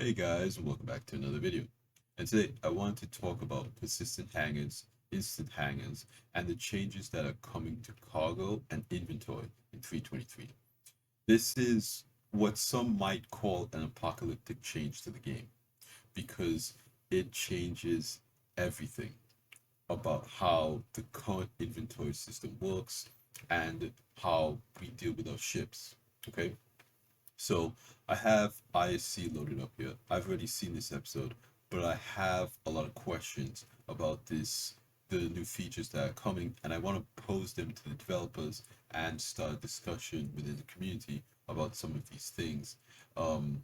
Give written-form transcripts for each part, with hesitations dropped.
Hey guys, and welcome back to another video. And today I want to talk about persistent hangars, instant hangars, and the changes that are coming to cargo and inventory in 323. This is what some might call an apocalyptic change to the game because it changes everything about how the current inventory system works and how we deal with our ships. Okay, so I have ISC loaded up here. I've already seen this episode, but I have a lot of questions about the new features that are coming, and I want to pose them to the developers and start a discussion within the community about some of these things. Um,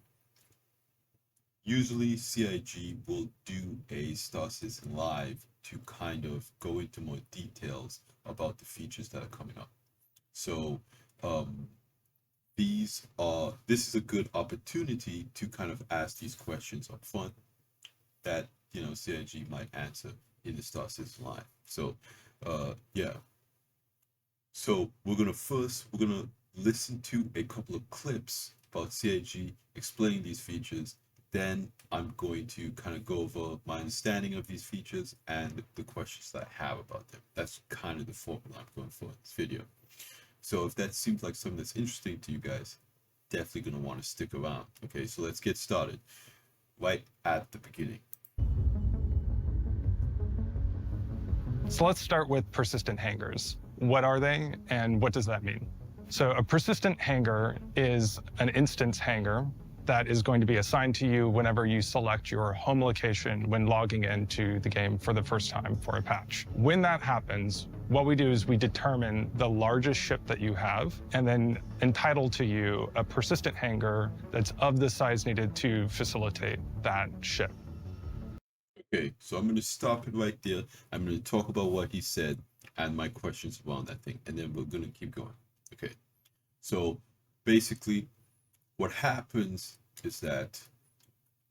Usually CIG will do a Star Citizen Live to kind of go into more details about the features that are coming up. So um, this is a good opportunity to kind of ask these questions up front that CIG might answer in the Star Citizen Live. So yeah. So we're gonna listen to a couple of clips about CIG explaining these features. Then I'm going to kind of go over my understanding of these features and the questions that I have about them. That's kind of the formula I'm going for in this video. So if that seems like something that's interesting to you guys, definitely going to want to stick around. Okay, so let's get started right at the beginning. So let's start with persistent hangars. What are they and what does that mean? So a persistent hangar is an instance hangar that is going to be assigned to you whenever you select your home location when logging into the game for the first time for a patch. When that happens, what we do is we determine the largest ship that you have and then entitle to you a persistent hangar that's of the size needed to facilitate that ship. Okay, so I'm going to stop it right there. I'm going to talk about what he said and my questions around that thing, and then we're going to keep going. Okay, so basically, what happens is that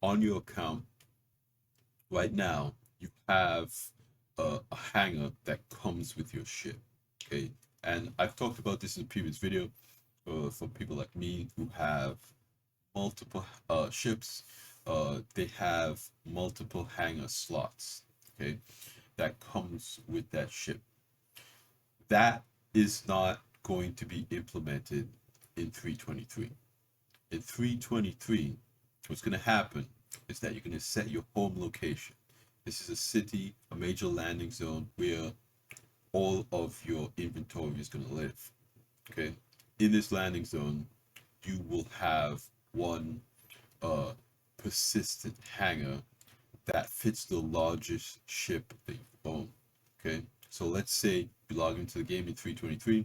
on your account right now, you have a hangar that comes with your ship. Okay, and I've talked about this in a previous video for people like me who have multiple ships. They have multiple hangar slots. Okay, that comes with that ship. That is not going to be implemented in 323. In 323, what's going to happen is that you're going to set your home location. This is a city, a major landing zone where all of your inventory is going to live. Okay, in this landing zone, you will have one persistent hangar that fits the largest ship that you own. Okay, so let's say you log into the game in 323,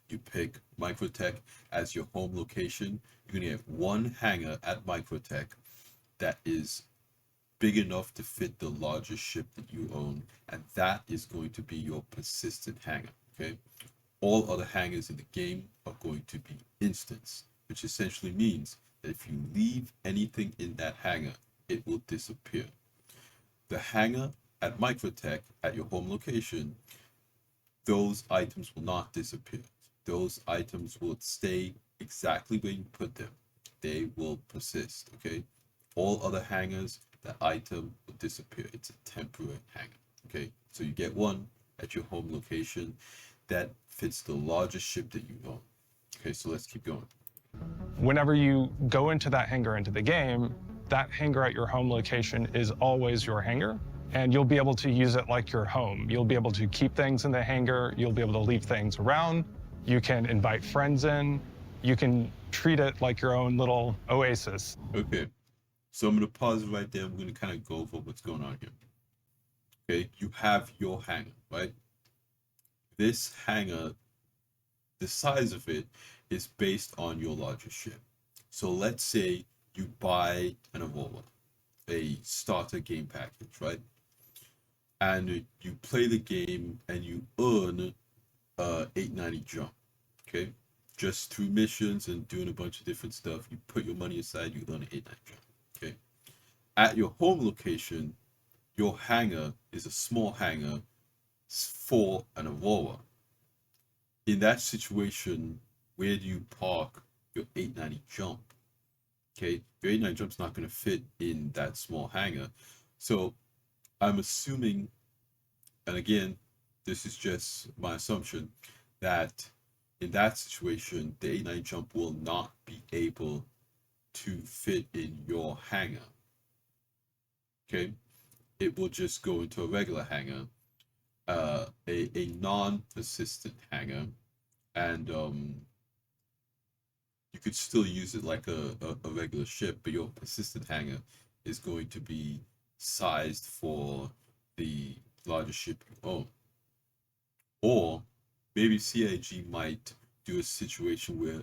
you pick Microtech as your home location. You're gonna have one hangar at Microtech that is big enough to fit the largest ship that you own, and that is going to be your persistent hangar. Okay, all other hangars in the game are going to be instance, which essentially means that if you leave anything in that hangar, it will disappear. The hangar at Microtech at your home location, those items will not disappear. Those items will stay exactly where you put them. They will persist, okay? All other hangars, the item will disappear. It's a temporary hangar, okay? So you get one at your home location that fits the largest ship that you own. Okay, so let's keep going. Whenever you go into that hangar into the game, that hangar at your home location is always your hangar, and you'll be able to use it like your home. You'll be able to keep things in the hangar, you'll be able to leave things around, you can invite friends in, you can treat it like your own little oasis. Okay, so I'm going to pause right there. I'm going to kind of go over what's going on here. Okay, you have your hangar, right? This hangar, the size of it is based on your largest ship. So let's say you buy an Aurora, a starter game package, right? And you play the game and you earn 890 jump, okay? Just through missions and doing a bunch of different stuff, you put your money aside, you earn an 890 jump, okay? At your home location, your hangar is a small hangar for an Aurora. In that situation, where do you park your 890 jump? Okay, your 89 jump's not going to fit in that small hangar. So I'm assuming, and again, this is just my assumption, that in that situation, the 89 jump will not be able to fit in your hangar. Okay, it will just go into a regular hangar, a non-persistent hangar, and you could still use it like a regular ship, but your persistent hangar is going to be sized for the larger ship you own. Or maybe CIG might do a situation where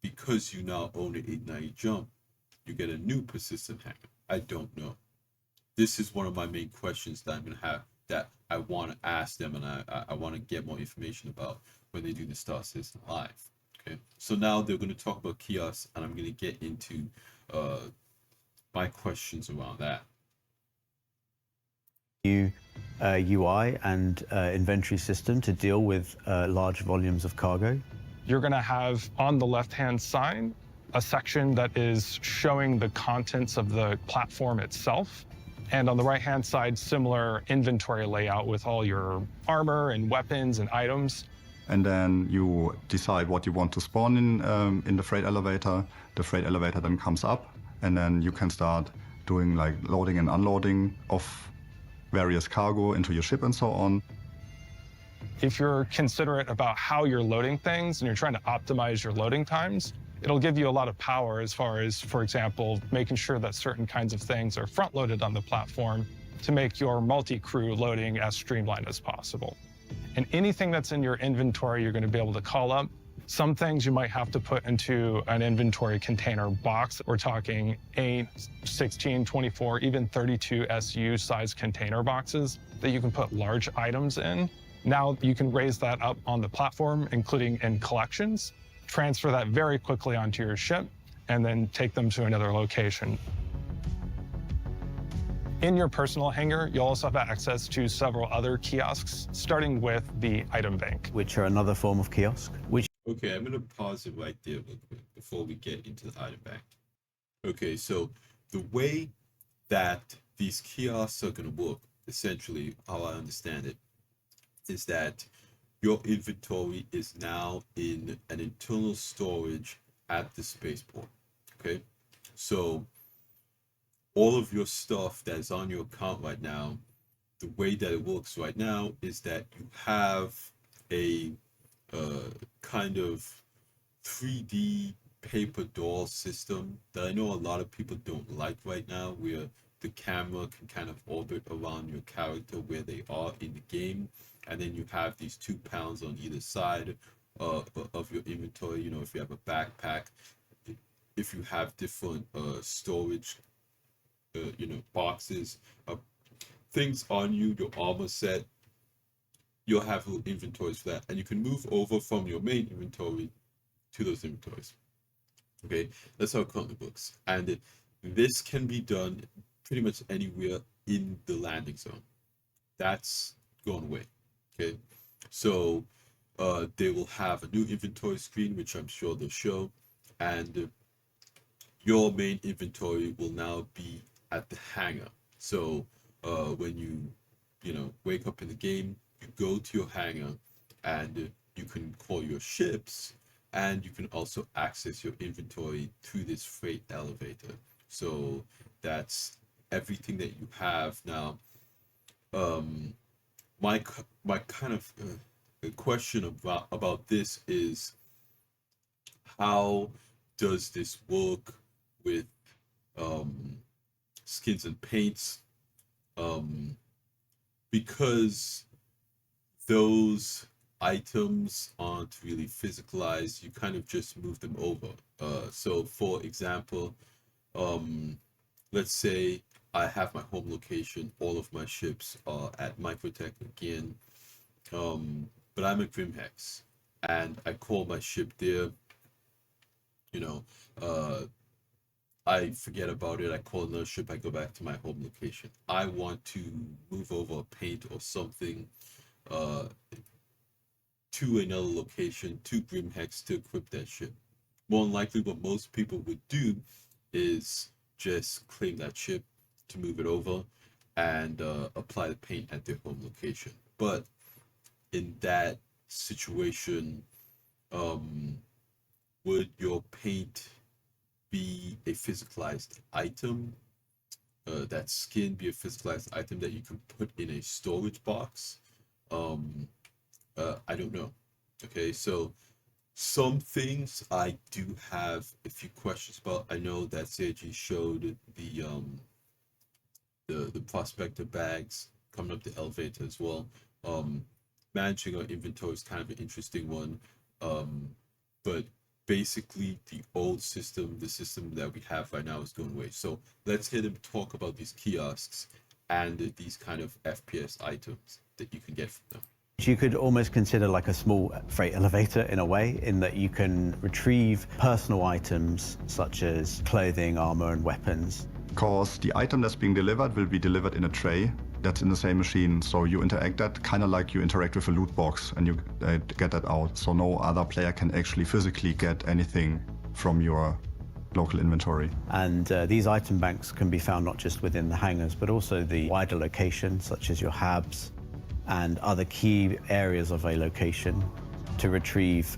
because you now own an 890 jump, you get a new persistent hangar. I don't know. This is one of my main questions that I'm gonna have that I want to ask them, and I want to get more information about when they do the Star Citizen Live. Okay, so now they're going to talk about kiosks, and I'm going to get into my questions around that. New UI and inventory system to deal with large volumes of cargo. You're going to have on the left-hand side a section that is showing the contents of the platform itself. And on the right-hand side, similar inventory layout with all your armor and weapons and items. And then you decide what you want to spawn in the freight elevator. The freight elevator then comes up, and then you can start doing like loading and unloading of various cargo into your ship and so on. If you're considerate about how you're loading things and you're trying to optimize your loading times, it'll give you a lot of power as far as, for example, making sure that certain kinds of things are front-loaded on the platform to make your multi-crew loading as streamlined as possible. And anything that's in your inventory, you're going to be able to call up. Some things you might have to put into an inventory container box. We're talking 8, 16, 24, even 32 SU size container boxes that you can put large items in. Now you can raise that up on the platform, including in collections, transfer that very quickly onto your ship, and then take them to another location. In your personal hangar, you'll also have access to several other kiosks, starting with the item bank. Which are another form of kiosk. Okay, I'm going to pause it right there real quick before we get into the item bank. Okay, so the way that these kiosks are going to work, essentially, how I understand it, is that your inventory is now in an internal storage at the spaceport. Okay, so all of your stuff that's on your account right now, the way that it works right now is that you have a kind of 3D paper doll system that I know a lot of people don't like right now, where the camera can kind of orbit around your character where they are in the game, and then you have these 2 pounds on either side of your inventory. You know, if you have a backpack, if you have different storage boxes, things on you, your armor set, you'll have little inventories for that, and you can move over from your main inventory to those inventories. Okay, that's how it currently works, and this can be done pretty much anywhere in the landing zone. That's going away. Okay, so they will have a new inventory screen, which I'm sure they'll show, and your main inventory will now be at the hangar. So when you wake up in the game, you go to your hangar, and you can call your ships, and you can also access your inventory through this freight elevator. So that's everything that you have now. My kind of question about this is, how does this work with skins and paints? Because those items aren't really physicalized, you kind of just move them over. So for example, let's say I have my home location, all of my ships are at Microtech again, but I'm at Grimhex, and I call my ship there, I forget about it, I call another ship, I go back to my home location. I want to move over a paint or something to another location, to Grimhex, to equip that ship. More than likely, what most people would do is just claim that chip to move it over and apply the paint at their home location. But in that situation, would your paint be a physicalized item? That skin be a physicalized item that you can put in a storage box? I don't know. Okay, so some things I do have a few questions about. I know that Seiji showed the prospector bags coming up the elevator as well. Um, Managing our inventory is kind of an interesting one. But basically the old system, the system that we have right now is going away. So let's hear them talk about these kiosks and these kind of FPS items that you can get from them. You could almost consider like a small freight elevator in a way, in that you can retrieve personal items such as clothing, armor, and weapons. Because the item that's being delivered will be delivered in a tray that's in the same machine. So you interact that kind of like you interact with a loot box and you get that out. So no other player can actually physically get anything from your local inventory. And these item banks can be found not just within the hangars, but also the wider locations, such as your hubs and other key areas of a location to retrieve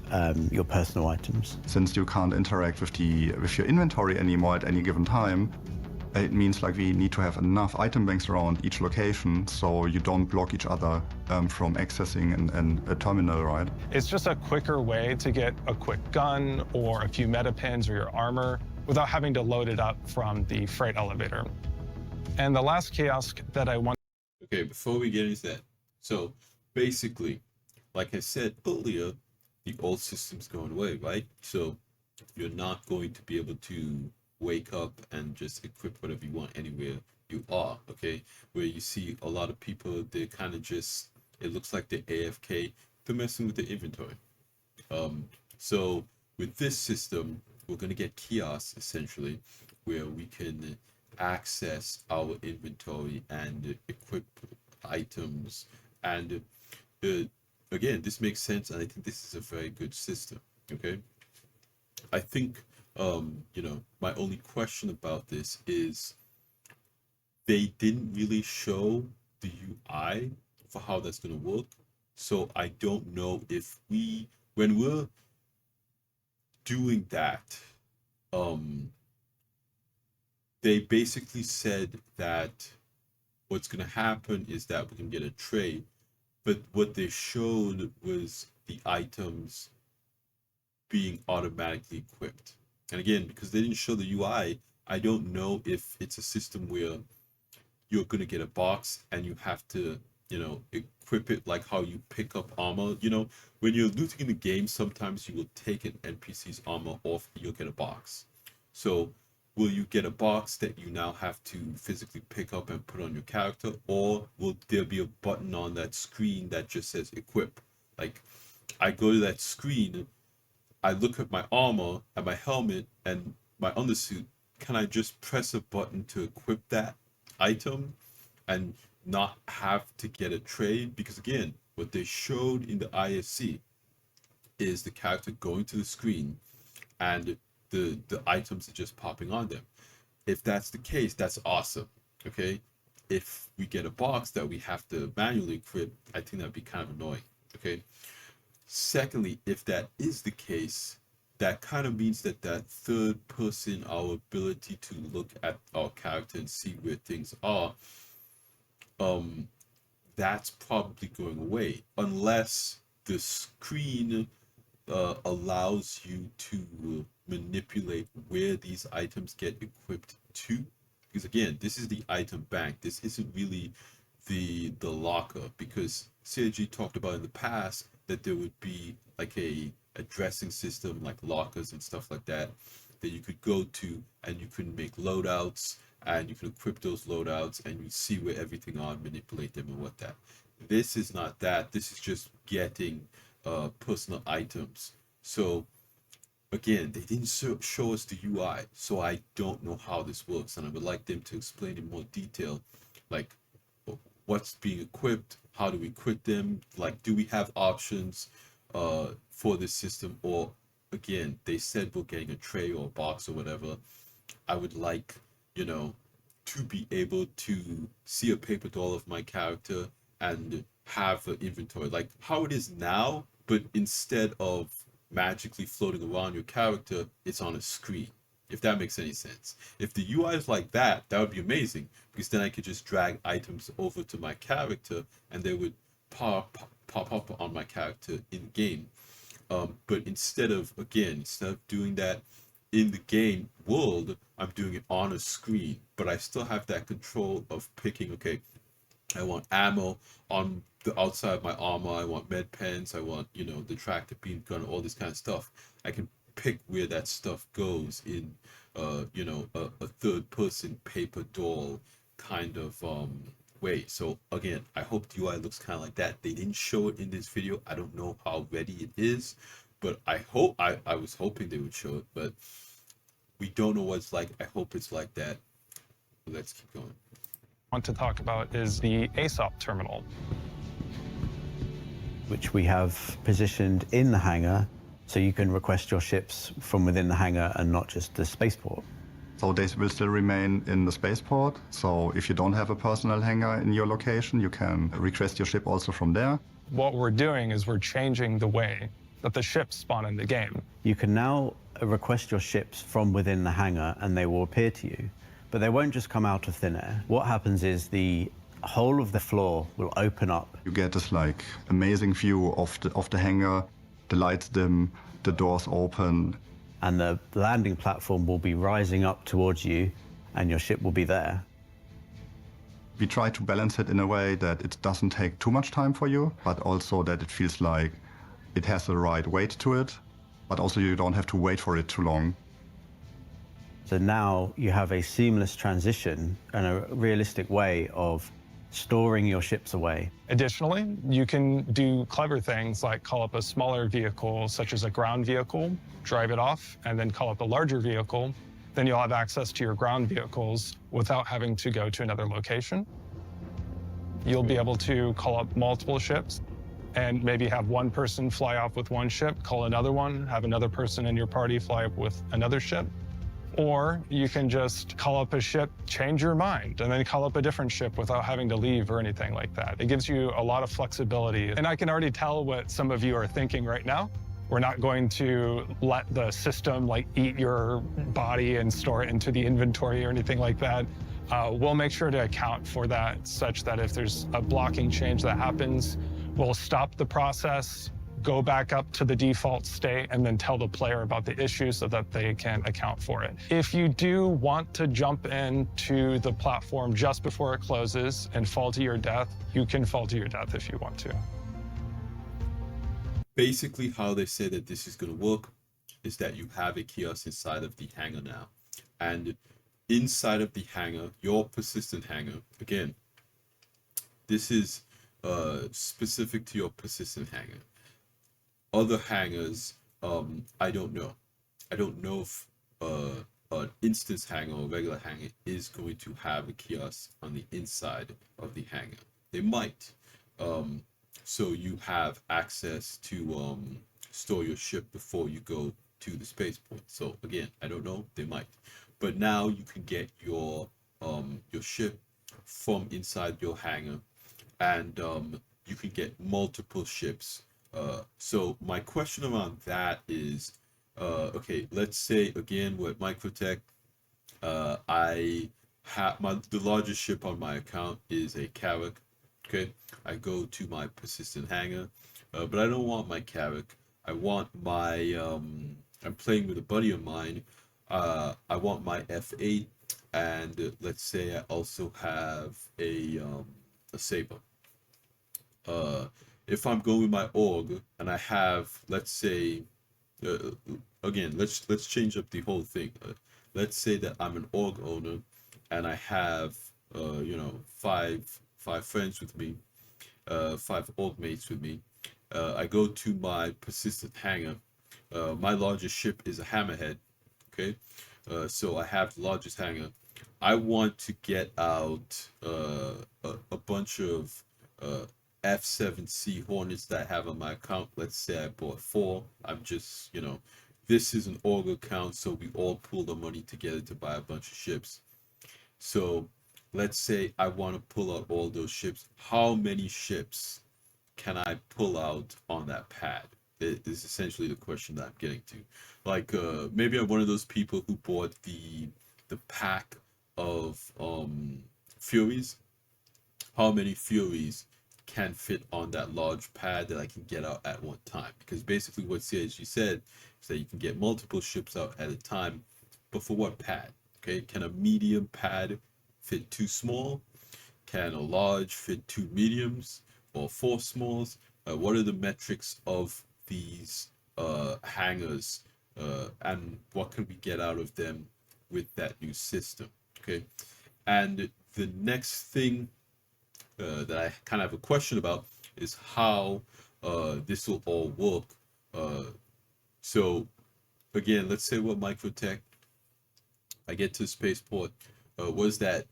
your personal items. Since you can't interact with your inventory anymore at any given time, it means like we need to have enough item banks around each location so you don't block each other from accessing a terminal, right? It's just a quicker way to get a quick gun or a few meta pins or your armor without having to load it up from the freight elevator. And the last kiosk that I want. Okay, before we get into that, so basically, like I said earlier, the old system's going away, right? So you're not going to be able to wake up and just equip whatever you want anywhere you are, okay? Where you see a lot of people, they're kind of just, it looks like they're AFK, they're messing with the inventory. So with this system, we're going to get kiosks essentially where we can access our inventory and equip items. And again, this makes sense, and I think this is a very good system, okay? I think you know, my only question about this is they didn't really show the UI for how that's going to work. So I don't know if when we're doing that, they basically said that what's going to happen is that we can get a tray, but what they showed was the items being automatically equipped. And again, because they didn't show the UI, I don't know if it's a system where you're going to get a box and you have to, you know, equip it like how you pick up armor. You know, when you're looting in the game, sometimes you will take an NPC's armor off, you'll get a box. So will you get a box that you now have to physically pick up and put on your character? Or will there be a button on that screen that just says equip? Like, I go to that screen, I look at my armor and my helmet and my undersuit. Can I just press a button to equip that item and not have to get a trade? Because again, what they showed in the ISC is the character going to the screen and the items are just popping on them. If that's the case, that's awesome. Okay. If we get a box that we have to manually equip, I think that'd be kind of annoying. Okay. Secondly, if that is the case, that kind of means that third person, our ability to look at our character and see where things are, that's probably going away unless the screen allows you to manipulate where these items get equipped to. Because again, this is the item bank. This isn't really the locker, because CIG talked about in the past that there would be like a dressing system, like lockers and stuff like that, that you could go to and you can make loadouts and you can equip those loadouts and you see where everything are, manipulate them and what that. This is not that. This is just getting personal items. So again, they didn't show us the UI, so I don't know how this works, and I would like them to explain in more detail, like what's being equipped, how do we equip them, like do we have options for this system, or again, they said we're getting a tray or a box or whatever. I would like, you know, to be able to see a paper doll of my character and have an inventory like how it is now, but instead of magically floating around your character, it's on a screen. If that makes any sense. If the UI is like that, that would be amazing because then I could just drag items over to my character and they would pop up on my character in game. But instead of doing that in the game world, I'm doing it on a screen. But I still have that control of picking, okay, I want ammo on the outside of my armor, I want med pens, I want, the tractor beam gun, all this kind of stuff. I can pick where that stuff goes in a third person paper doll kind of way. So again, I hope the UI looks kind of like that. They didn't show it in this video. I don't know how ready it is, but I was hoping they would show it, but we don't know what it's like. I hope it's like that. Let's keep going. Want to talk about is the ASOP Terminal. Which we have positioned in the hangar, so you can request your ships from within the hangar and not just the spaceport. So they will still remain in the spaceport. So if you don't have a personal hangar in your location, you can request your ship also from there. What we're doing is we're changing the way that the ships spawn in the game. You can now request your ships from within the hangar and they will appear to you, but they won't just come out of thin air. What happens is the whole of the floor will open up. You get this like amazing view of the hangar, the lights dim, the doors open. And the landing platform will be rising up towards you and your ship will be there. We try to balance it in a way that it doesn't take too much time for you, but also that it feels like it has the right weight to it, but also you don't have to wait for it too long. So now you have a seamless transition and a realistic way of storing your ships away. Additionally, you can do clever things like call up a smaller vehicle, such as a ground vehicle, drive it off, and then call up a larger vehicle. Then you'll have access to your ground vehicles without having to go to another location. You'll be able to call up multiple ships and maybe have one person fly off with one ship, call another one, have another person in your party fly up with another ship. Or you can just call up a ship, change your mind, and then call up a different ship without having to leave or anything like that. It gives you a lot of flexibility. And I can already tell what some of you are thinking right now. We're not going to let the system eat your body and store it into the inventory or anything like that. We'll make sure to account for that such that if there's a blocking change that happens, we'll stop the process, go back up to the default state, and then tell the player about the issue so that they can account for it. If you do want to jump into the platform just before it closes and fall to your death, you can fall to your death if you want to. Basically, how they say that this is going to work is that you have a kiosk inside of the hangar now. And inside of the hangar, your persistent hangar, again, this is specific to your persistent hangar. Other hangars, I don't know. I don't know if an instance hangar or regular hangar is going to have a kiosk on the inside of the hangar. They might. So you have access to store your ship before you go to the spaceport. So again, I don't know. They might. But now you can get your ship from inside your hangar, and you can get multiple ships. So my question around that is, okay, let's say again with Microtech, I have the largest ship on my account is a Carrack. Okay, I go to my persistent hangar, but I don't want my Carrack. I want my I'm playing with a buddy of mine. I want my F8, and let's say I also have a Saber. If I'm going with my org and I have, let's say, again, let's change up the whole thing. Let's say that I'm an org owner and I have, five friends with me, 5 org mates with me. I go to my persistent hangar. My largest ship is a Hammerhead. Okay, so I have the largest hangar. I want to get out a bunch of F7C Hornets that I have on my account. Let's say I bought 4. I'm just, this is an org account, so we all pool the money together to buy a bunch of ships. So let's say I want to pull out all those ships. How many ships can I pull out on that pad? It is essentially the question that I'm getting to. Like maybe I'm one of those people who bought the pack of Furies. How many Furies can fit on that large pad that I can get out at one time? Because basically what CSG said is that you can get multiple ships out at a time, but for what pad? Okay, can a medium pad fit 2 small? Can a large fit 2 mediums or 4 smalls? What are the metrics of these hangars, and what can we get out of them with that new system? Okay, and the next thing that I kind of have a question about is how this will all work. So again, let's say what Microtech, I get to the spaceport. What does that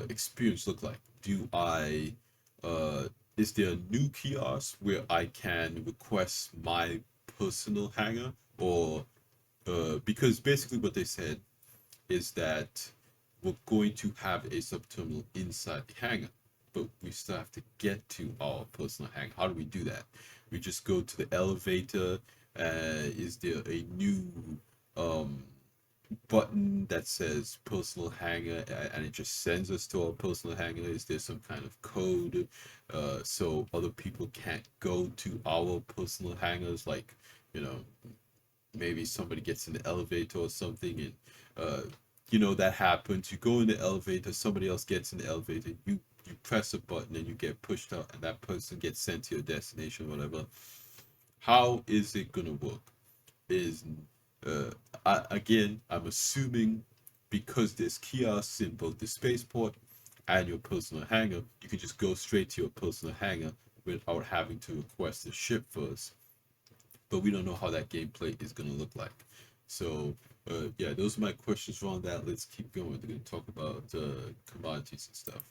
experience look like? Do I is there a new kiosk where I can request my personal hangar, or because basically what they said is that we're going to have a ASOP terminal inside the hangar, but we still have to get to our personal hangar. How do we do that? We just go to the elevator. Is there a new button that says personal hangar, and it just sends us to our personal hangar? Is there some kind of code so other people can't go to our personal hangars? Like, you know, maybe somebody gets in the elevator or something, and you know, that happens. You go in the elevator, somebody else gets in the elevator, you press a button and you get pushed out, and that person gets sent to your destination, whatever. How is it gonna work? Is again, I'm assuming because there's kiosks in both the spaceport and your personal hangar, you can just go straight to your personal hangar without having to request a ship first. But we don't know how that gameplay is going to look like. So yeah, those are my questions around that. Let's keep going. We're going to talk about commodities and stuff.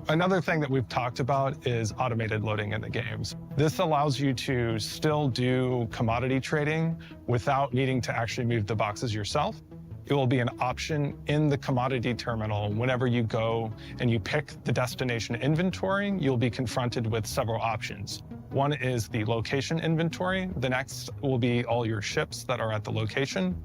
Another thing that we've talked about is automated loading in the games. This allows you to still do commodity trading without needing to actually move the boxes yourself. It will be an option in the commodity terminal. Whenever you go and you pick the destination inventory, you'll be confronted with several options. One is the location inventory. The next will be all your ships that are at the location.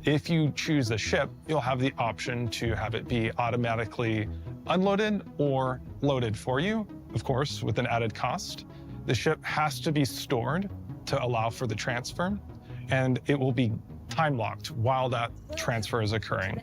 If you choose a ship, you'll have the option to have it be automatically unloaded or loaded for you, of course, with an added cost. The ship has to be stored to allow for the transfer, and it will be time locked while that transfer is occurring.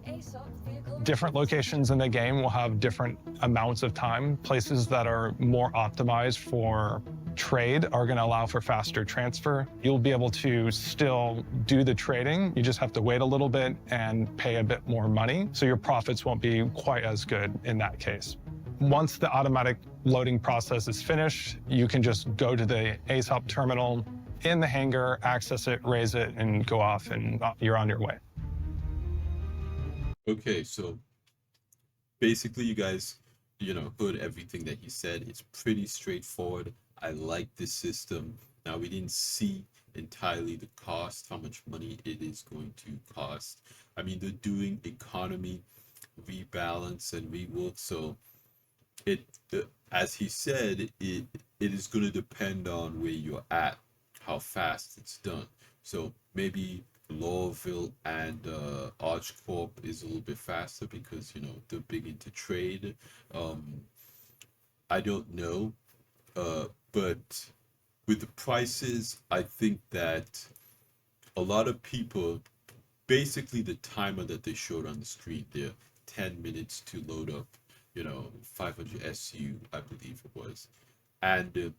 Different locations in the game will have different amounts of time. Places that are more optimized for trade are going to allow for faster transfer. You'll be able to still do the trading. You just have to wait a little bit and pay a bit more money, so your profits won't be quite as good in that case. Once the automatic loading process is finished, you can just go to the ASOP terminal in the hangar, access it, raise it, and go off, and you're on your way. Okay, so basically you guys, you know, heard everything that he said. It's pretty straightforward. I like this system. Now, we didn't see entirely the cost, how much money it is going to cost. I mean, they're doing economy, rebalance, and rework, so as he said, it is going to depend on where you're at, how fast it's done. So maybe Lawville and ArchCorp is a little bit faster because, you know, they're big into trade. I don't know, but with the prices, I think that a lot of people, basically the timer that they showed on the screen there, 10 minutes to load up, you know, 500 SU, I believe it was. And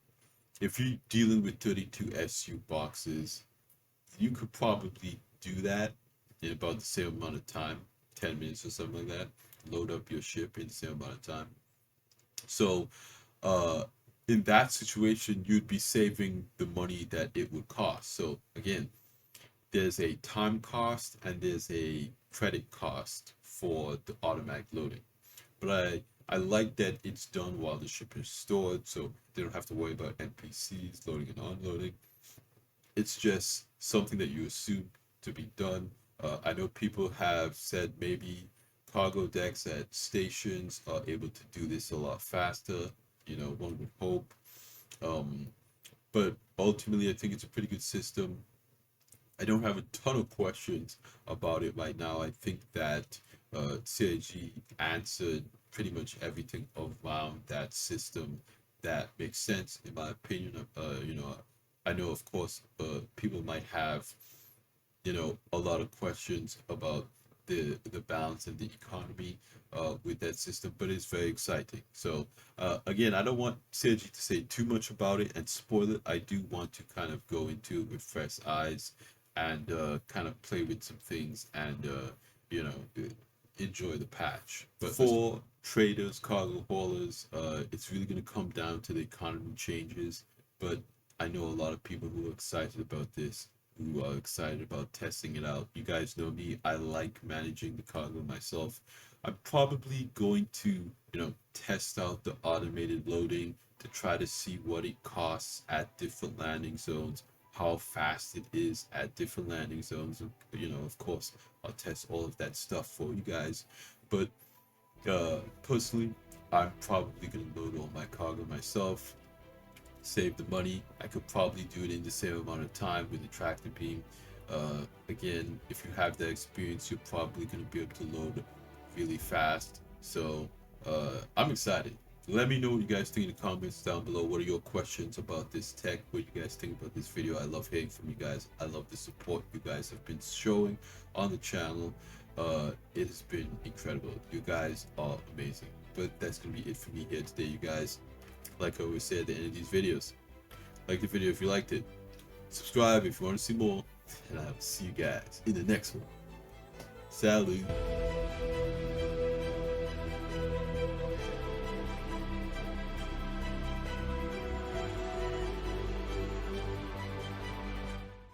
if you're dealing with 32 SU boxes, you could probably do that in about the same amount of time, 10 minutes or something like that. Load up your ship in the same amount of time. So in that situation, you'd be saving the money that it would cost. So again, there's a time cost and there's a credit cost for the automatic loading. But I like that it's done while the ship is stored, so they don't have to worry about NPCs loading and unloading. It's just something that you assume to be done. I know people have said maybe cargo decks at stations are able to do this a lot faster. One would hope. But ultimately, I think it's a pretty good system. I don't have a ton of questions about it right now. I think that CIG answered pretty much everything around that system that makes sense, in my opinion. I know, of course, people might have, a lot of questions about the balance and the economy with that system, but it's very exciting. So again, I don't want CIG to say too much about it and spoil it. I do want to kind of go into it with fresh eyes and kind of play with some things and enjoy the patch. But for traders, cargo haulers, it's really going to come down to the economy changes. But I know a lot of people who are excited about this, who are excited about testing it out. You guys know me, I like managing the cargo myself. I'm probably going to, test out the automated loading to try to see what it costs at different landing zones, how fast it is at different landing zones. Of course, I'll test all of that stuff for you guys. But personally, I'm probably going to load all my cargo myself, save the money. I could probably do it in the same amount of time with the tractor beam. Again, if you have that experience, you're probably going to be able to load really fast. So I'm excited. Let me know what you guys think in the comments down below. What are your questions about this tech? What you guys think about this video? I love hearing from you guys. I love the support you guys have been showing on the channel. It has been incredible. You guys are amazing. But that's going to be it for me here today, you guys. Like I always say at the end of these videos, like the video if you liked it, subscribe if you want to see more, and I will see you guys in the next one. Salut.